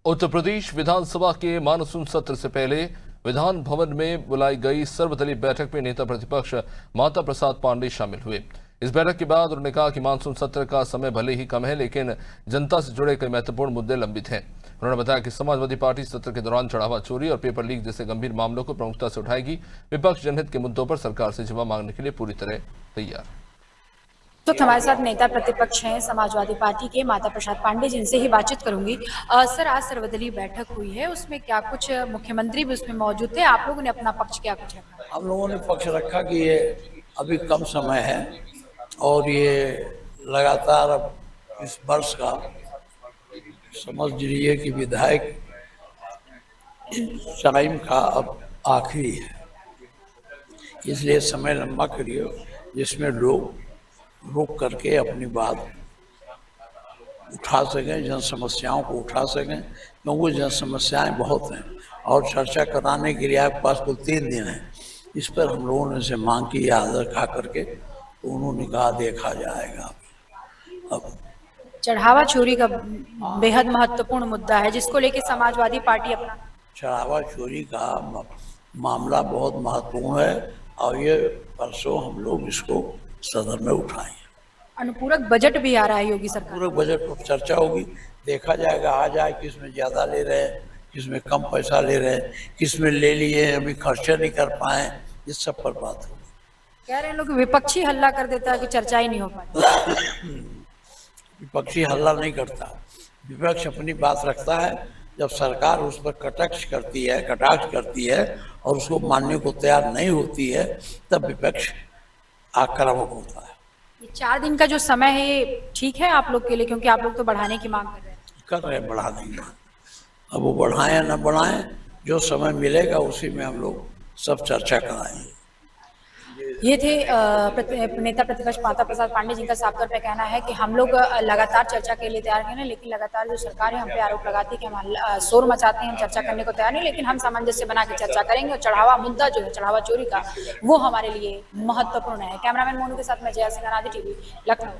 उत्तर प्रदेश विधानसभा के मानसून सत्र से पहले विधान भवन में बुलाई गई सर्वदलीय बैठक में नेता प्रतिपक्ष माता प्रसाद पांडे शामिल हुए। इस बैठक के बाद उन्होंने कहा कि मानसून सत्र का समय भले ही कम है, लेकिन जनता से जुड़े कई महत्वपूर्ण मुद्दे लंबित हैं। उन्होंने बताया कि समाजवादी पार्टी सत्र के दौरान चढ़ावा चोरी और पेपर लीक जैसे गंभीर मामलों को प्रमुखता से उठाएगी। विपक्ष जनहित के मुद्दों पर सरकार से जवाब मांगने के लिए पूरी तरह तैयार। तो हमारे साथ नेता प्रतिपक्ष हैं समाजवादी पार्टी के माता प्रसाद पांडे, जिनसे ही बातचीत करूंगी। सर, आज सर्वदलीय बैठक हुई है, उसमें क्या कुछ मुख्यमंत्री भी उसमें मौजूद थे, आप लोगों ने अपना पक्ष क्या कुछ रखा? हम लोगों ने पक्ष रखा कि ये अभी कम समय है और ये लगातार अब इस वर्ष का समझ लीजिए कि विधायक टाइम का अब आखिरी है, इसलिए समय लंबा करिए जिसमें लोग रुक करके अपनी बात उठा सकें, जन समस्याओं को उठा सकें, क्योंकि जन समस्याएं बहुत हैं और चर्चा कराने के लिए आपके पास कुल 3 दिन है। इस पर हम लोगों ने से मांग की आदर खा करके, तो उन्होंने कहा देखा जाएगा। अब चढ़ावा चोरी का बेहद महत्वपूर्ण मुद्दा है, जिसको लेकर समाजवादी पार्टी अपना चढ़ावा चोरी का मामला बहुत महत्वपूर्ण है और ये परसों हम लोग इसको सदन में उठाएंगे। अनुपूरक बजट भी आ रहा है योगी सरकार। पूरे बजट पर चर्चा होगी, देखा जाएगा आ जाए किस में ज्यादा ले रहे हैं, किस में कम पैसा ले रहे हैं, किस में ले लिए अभी खर्चा नहीं कर पाए, इस सब पर बात होगी। कह रहे हैं लोग विपक्षी हल्ला कर देता है कि चर्चा ही नहीं हो पाती। विपक्षी हल्ला नहीं करता, विपक्ष अपनी बात रखता है। जब सरकार उस पर कटाक्ष करती है और उसको मानने को तैयार नहीं होती है, तब विपक्ष आक्रामक होता है। ये 4 दिन का जो समय है ये ठीक है आप लोग के लिए, क्योंकि आप लोग तो बढ़ाने की मांग कर रहे हैं। बढ़ा देंगे, अब वो बढ़ाएं या न बढ़ाएं, जो समय मिलेगा उसी में हम लोग सब चर्चा कराएंगे। ये थे नेता प्रतिपक्ष माता प्रसाद पांडे, जिनका साफ तौर पे कहना है कि हम लोग लगातार चर्चा के लिए तैयार हैं, लेकिन लगातार जो सरकार है हम पे आरोप लगाती है कि हम शोर मचाते हैं, हम चर्चा करने को तैयार नहीं, लेकिन हम सामंजस्य बना के चर्चा करेंगे। और चढ़ावा मुद्दा जो है, चढ़ावा चोरी का, वो हमारे लिए महत्वपूर्ण है। कैमरामैन मोनू के साथ मैं जया सिंह, टीवी लखनऊ।